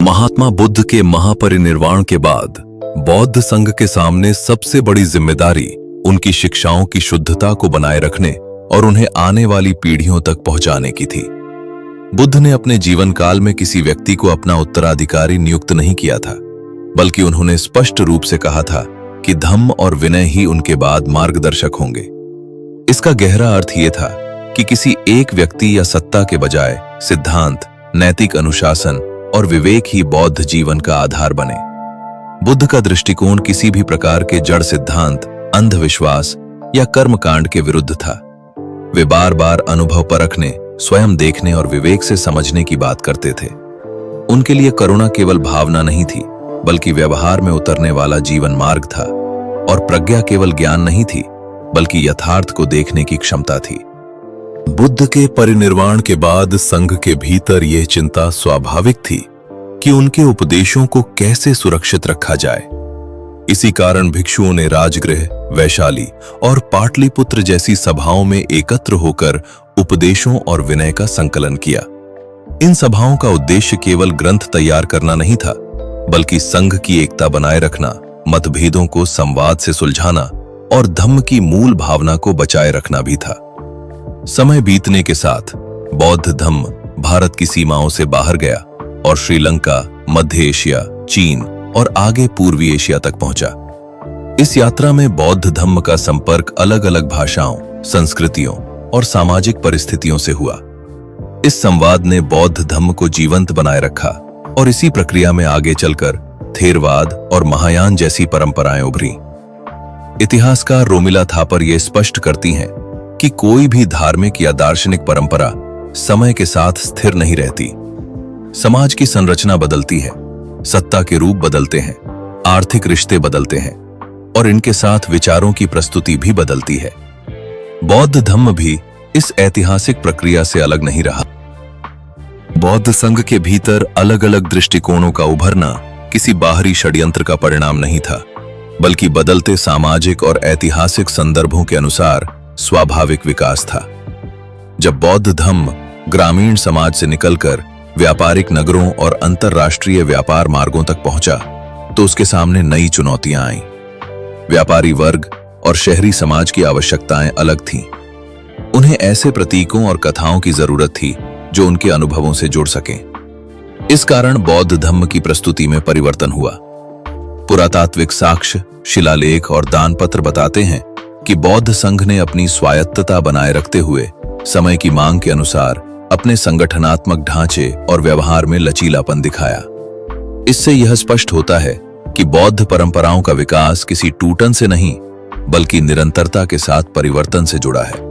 महात्मा बुद्ध के महापरिनिर्वाण के बाद बौद्ध संघ के सामने सबसे बड़ी जिम्मेदारी उनकी शिक्षाओं की शुद्धता को बनाए रखने और उन्हें आने वाली पीढ़ियों तक पहुंचाने की थी। बुद्ध ने अपने जीवन काल में किसी व्यक्ति को अपना उत्तराधिकारी नियुक्त नहीं किया था, बल्कि उन्होंने स्पष्ट रूप से कहा था कि धम्म और विनय ही उनके बाद मार्गदर्शक होंगे। इसका गहरा अर्थ यह था कि किसी एक व्यक्ति या सत्ता के बजाय सिद्धांत, नैतिक अनुशासन और विवेक ही बौद्ध जीवन का आधार बने। बुद्ध का दृष्टिकोण किसी भी प्रकार के जड़ सिद्धांत, अंधविश्वास या कर्मकांड के विरुद्ध था। वे बार बार अनुभव परखने, स्वयं देखने और विवेक से समझने की बात करते थे। उनके लिए करुणा केवल भावना नहीं थी, बल्कि व्यवहार में उतरने वाला जीवन मार्ग था, और प्रज्ञा केवल ज्ञान नहीं थी, बल्कि यथार्थ को देखने की क्षमता थी। बुद्ध के परिनिर्वाण के बाद संघ के भीतर यह चिंता स्वाभाविक थी कि उनके उपदेशों को कैसे सुरक्षित रखा जाए। इसी कारण भिक्षुओं ने राजगृह, वैशाली और पाटलिपुत्र जैसी सभाओं में एकत्र होकर उपदेशों और विनय का संकलन किया। इन सभाओं का उद्देश्य केवल ग्रंथ तैयार करना नहीं था, बल्कि संघ की एकता बनाए रखना, मतभेदों को संवाद से सुलझाना और धम्म की मूल भावना को बचाए रखना भी था। समय बीतने के साथ बौद्ध धम्म भारत की सीमाओं से बाहर गया और श्रीलंका, मध्य एशिया, चीन और आगे पूर्वी एशिया तक पहुंचा। इस यात्रा में बौद्ध धम्म का संपर्क अलग अलग भाषाओं, संस्कृतियों और सामाजिक परिस्थितियों से हुआ। इस संवाद ने बौद्ध धम्म को जीवंत बनाए रखा और इसी प्रक्रिया में आगे चलकर थेरवाद और महायान जैसी परंपराएं उभरी। इतिहासकार रोमिला थापर ये स्पष्ट करती हैं कि कोई भी धार्मिक या दार्शनिक परंपरा समय के साथ स्थिर नहीं रहती। समाज की संरचना बदलती है, सत्ता के रूप बदलते हैं, आर्थिक रिश्ते बदलते हैं और इनके साथ विचारों की प्रस्तुति भी बदलती है। बौद्ध धम्म भी इस ऐतिहासिक प्रक्रिया से अलग नहीं रहा। बौद्ध संघ के भीतर अलग अलग दृष्टिकोणों का उभरना किसी बाहरी षड्यंत्र का परिणाम नहीं था, बल्कि बदलते सामाजिक और ऐतिहासिक संदर्भों के अनुसार स्वाभाविक विकास था। जब बौद्ध धम्म ग्रामीण समाज से निकलकर व्यापारिक नगरों और अंतरराष्ट्रीय व्यापार मार्गों तक पहुंचा, तो उसके सामने नई चुनौतियां आईं। व्यापारी वर्ग और शहरी समाज की आवश्यकताएं अलग थीं। उन्हें ऐसे प्रतीकों और कथाओं की जरूरत थी जो उनके अनुभवों से जुड़ सकें। इस कारण बौद्ध धम्म की प्रस्तुति में परिवर्तन हुआ। पुरातात्विक साक्ष्य, शिलालेख और दानपत्र बताते हैं कि बौद्ध संघ ने अपनी स्वायत्तता बनाए रखते हुए समय की मांग के अनुसार अपने संगठनात्मक ढांचे और व्यवहार में लचीलापन दिखाया। इससे यह स्पष्ट होता है कि बौद्ध परंपराओं का विकास किसी टूटन से नहीं, बल्कि निरंतरता के साथ परिवर्तन से जुड़ा है।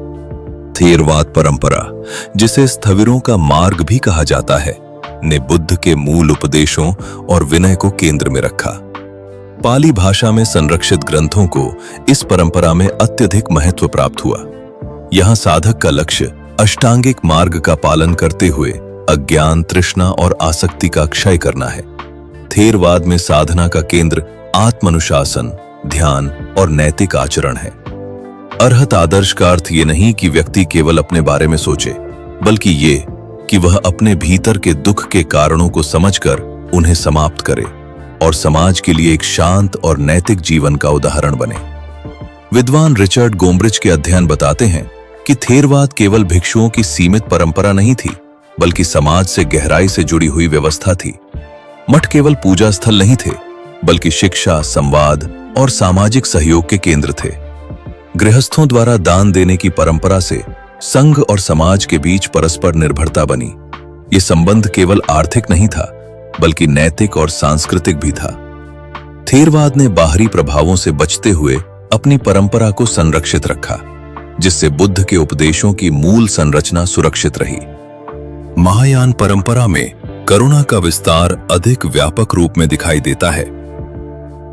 थेरवाद परंपरा, जिसे स्थविरों का मार्ग भी कहा जाता है, ने बुद्ध के मूल उपदेशों और विनय को केंद्र में रखा। पाली भाषा में संरक्षित ग्रंथों को इस परंपरा में अत्यधिक महत्व प्राप्त हुआ। यहां साधक का लक्ष्य अष्टांगिक मार्ग का पालन करते हुए अज्ञान, तृष्णा और आसक्ति का क्षय करना है। थेरवाद में साधना का केंद्र आत्मानुशासन, ध्यान और नैतिक आचरण है। अरहत आदर्श का अर्थ ये नहीं कि व्यक्ति केवल अपने बारे में सोचे, बल्कि ये कि वह अपने भीतर के दुख के कारणों को समझकर उन्हें समाप्त करे और समाज के लिए एक शांत और नैतिक जीवन का उदाहरण बने। विद्वान रिचर्ड गोम्ब्रिच के अध्ययन बताते हैं कि थेरवाद केवल भिक्षुओं की सीमित परंपरा नहीं थी, बल्कि समाज से गहराई से जुड़ी हुई व्यवस्था थी। मठ केवल पूजा स्थल नहीं थे, बल्कि शिक्षा, संवाद और सामाजिक सहयोग के केंद्र थे। गृहस्थों द्वारा दान देने की परंपरा से संघ और समाज के बीच परस्पर निर्भरता बनी। ये संबंध केवल आर्थिक नहीं था, बल्कि नैतिक और सांस्कृतिक भी था। थेरवाद ने बाहरी प्रभावों से बचते हुए अपनी परंपरा को संरक्षित रखा, जिससे बुद्ध के उपदेशों की मूल संरचना सुरक्षित रही। महायान परंपरा में करुणा का विस्तार अधिक व्यापक रूप में दिखाई देता है।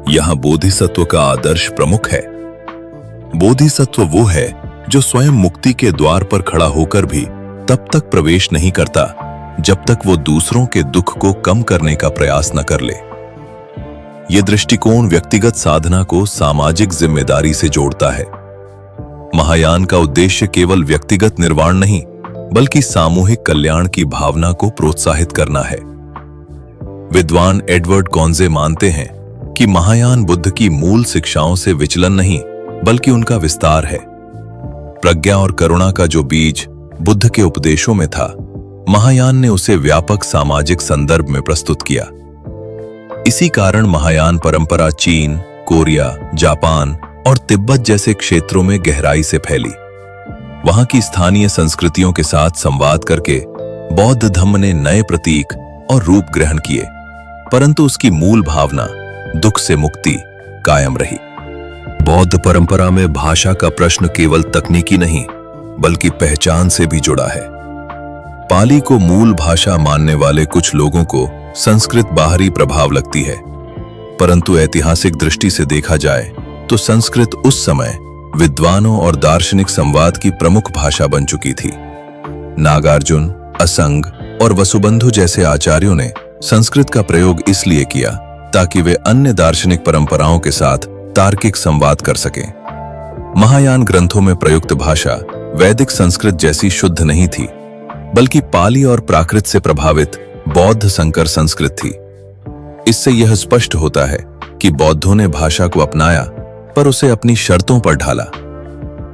यहां बोधिसत्व का आदर्श प्रमुख है। बोधिसत्व वो है जो स्वयं मुक्ति के द्वार पर खड़ा होकर भी तब तक प्रवेश नहीं करता जब तक वो दूसरों के दुख को कम करने का प्रयास न कर ले। ये दृष्टिकोण व्यक्तिगत साधना को सामाजिक जिम्मेदारी से जोड़ता है। महायान का उद्देश्य केवल व्यक्तिगत निर्वाण नहीं, बल्कि सामूहिक कल्याण की भावना को प्रोत्साहित करना है। विद्वान एडवर्ड गोंजे मानते हैं कि महायान बुद्ध की मूल शिक्षाओं से विचलन नहीं बल्कि उनका विस्तार है। प्रज्ञा और करुणा का जो बीज बुद्ध के उपदेशों में था, महायान ने उसे व्यापक सामाजिक संदर्भ में प्रस्तुत किया। इसी कारण महायान परंपरा चीन, कोरिया, जापान और तिब्बत जैसे क्षेत्रों में गहराई से फैली। वहां की स्थानीय संस्कृतियों के साथ संवाद करके बौद्ध धम्म ने नए प्रतीक और रूप ग्रहण किए, परंतु उसकी मूल भावना दुख से मुक्ति कायम रही। बौद्ध परंपरा में भाषा का प्रश्न केवल तकनीकी नहीं बल्कि पहचान से भी जुड़ा है। पाली को मूल भाषा मानने वाले कुछ लोगों को संस्कृत बाहरी प्रभाव लगती है, परंतु ऐतिहासिक दृष्टि से देखा जाए तो संस्कृत उस समय विद्वानों और दार्शनिक संवाद की प्रमुख भाषा बन चुकी थी। नागार्जुन, असंग और वसुबंधु जैसे आचार्यों ने संस्कृत का प्रयोग इसलिए किया ताकि वे अन्य दार्शनिक परंपराओं के साथ तार्किक संवाद कर सकें। महायान ग्रंथों में प्रयुक्त भाषा वैदिक संस्कृत जैसी शुद्ध नहीं थी, बल्कि पाली और प्राकृत से प्रभावित बौद्ध संकर संस्कृत थी। इससे यह स्पष्ट होता है कि बौद्धों ने भाषा को अपनाया पर उसे अपनी शर्तों पर ढाला।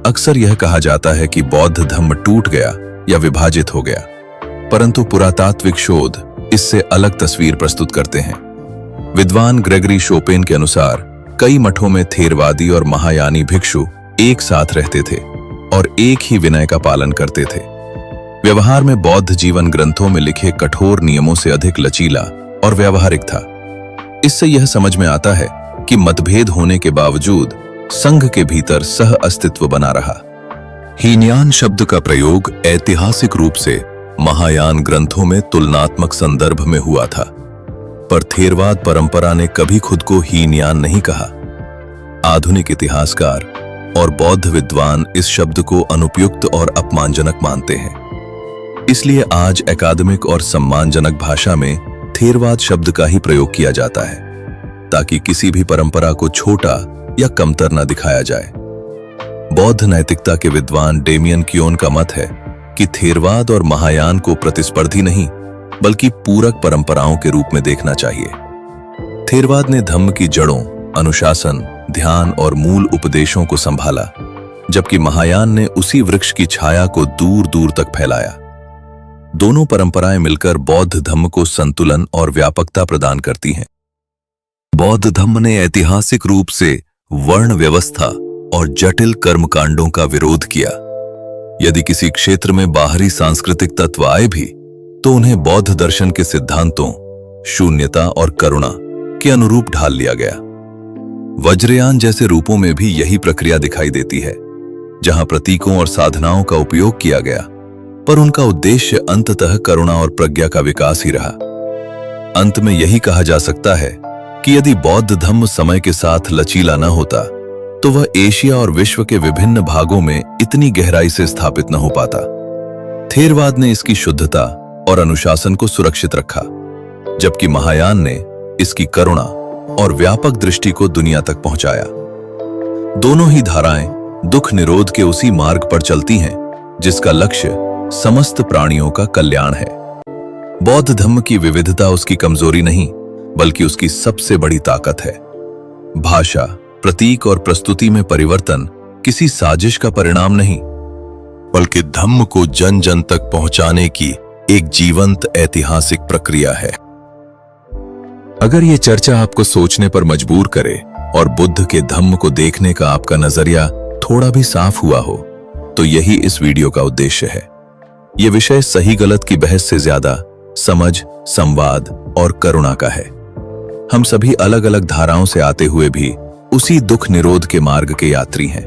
अक्सर यह कहा जाता है कि बौद्ध धम्म टूट गया या विभाजित हो गया, परंतु पुरातात्विक शोध इससे अलग तस्वीर प्रस्तुत करते हैं। विद्वान ग्रेगरी शोपेन के अनुसार कई मठों में थेरवादी और महायानी भिक्षु एक साथ रहते थे और एक ही विनय का पालन करते थे। व्यवहार में बौद्ध जीवन ग्रंथों में लिखे कठोर नियमों से अधिक लचीला और व्यावहारिक था। इससे यह समझ में आता है कि मतभेद होने के बावजूद संघ के भीतर सह अस्तित्व बना रहा। हीनयान शब्द का प्रयोग ऐतिहासिक रूप से महायान ग्रंथों में तुलनात्मक संदर्भ में हुआ था, पर थेरवाद परंपरा ने कभी खुद को हीनयान नहीं कहा। आधुनिक इतिहासकार और बौद्ध विद्वान इस शब्द को अनुपयुक्त और अपमानजनक मानते हैं। इसलिए आज अकादमिक और सम्मानजनक भाषा में थेरवाद शब्द का ही प्रयोग किया जाता है, ताकि किसी भी परंपरा को छोटा या कमतर न दिखाया जाए। बौद्ध नैतिकता के विद्वान डेमियन कियोन का मत है कि थेरवाद और महायान को प्रतिस्पर्धी नहीं बल्कि पूरक परंपराओं के रूप में देखना चाहिए। थेरवाद ने धम्म की जड़ों, अनुशासन, ध्यान और मूल उपदेशों को संभाला, जबकि महायान ने उसी वृक्ष की छाया को दूर दूर तक फैलाया। दोनों परंपराएं मिलकर बौद्ध धम्म को संतुलन और व्यापकता प्रदान करती हैं। बौद्ध धम्म ने ऐतिहासिक रूप से वर्ण व्यवस्था और जटिल कर्मकांडों का विरोध किया। यदि किसी क्षेत्र में बाहरी सांस्कृतिक तत्व आए भी तो उन्हें बौद्ध दर्शन के सिद्धांतों, शून्यता और करुणा के अनुरूप ढाल लिया गया। वज्रयान जैसे रूपों में भी यही प्रक्रिया दिखाई देती है, जहां प्रतीकों और साधनाओं का उपयोग किया गया, पर उनका उद्देश्य अंततः करुणा और प्रज्ञा का विकास ही रहा। अंत में यही कहा जा सकता है कि यदि बौद्ध धम्म समय के साथ लचीला न होता तो वह एशिया और विश्व के विभिन्न भागों में इतनी गहराई से स्थापित न हो पाता। थेरवाद ने इसकी शुद्धता और अनुशासन को सुरक्षित रखा, जबकि महायान ने इसकी करुणा और व्यापक दृष्टि को दुनिया तक पहुंचाया। दोनों ही धाराएं दुख निरोध के उसी मार्ग पर चलती हैं जिसका लक्ष्य समस्त प्राणियों का कल्याण है। बौद्ध धम्म की विविधता उसकी कमजोरी नहीं बल्कि उसकी सबसे बड़ी ताकत है। भाषा, प्रतीक और प्रस्तुति में परिवर्तन किसी साजिश का परिणाम नहीं, बल्कि धम्म को जन जन तक पहुंचाने की एक जीवंत ऐतिहासिक प्रक्रिया है। अगर ये चर्चा आपको सोचने पर मजबूर करे और बुद्ध के धम्म को देखने का आपका नजरिया थोड़ा भी साफ हुआ हो, तो यही इस वीडियो का उद्देश्य है। ये विषय सही गलत की बहस से ज्यादा समझ, संवाद और करुणा का है। हम सभी अलग अलग धाराओं से आते हुए भी उसी दुख निरोध के मार्ग के यात्री हैं।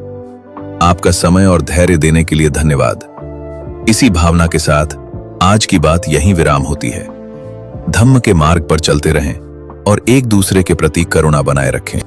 आपका समय और धैर्य देने के लिए धन्यवाद। इसी भावना के साथ आज की बात यहीं विराम होती है। धम्म के मार्ग पर चलते रहें और एक दूसरे के प्रति करुणा बनाए रखें।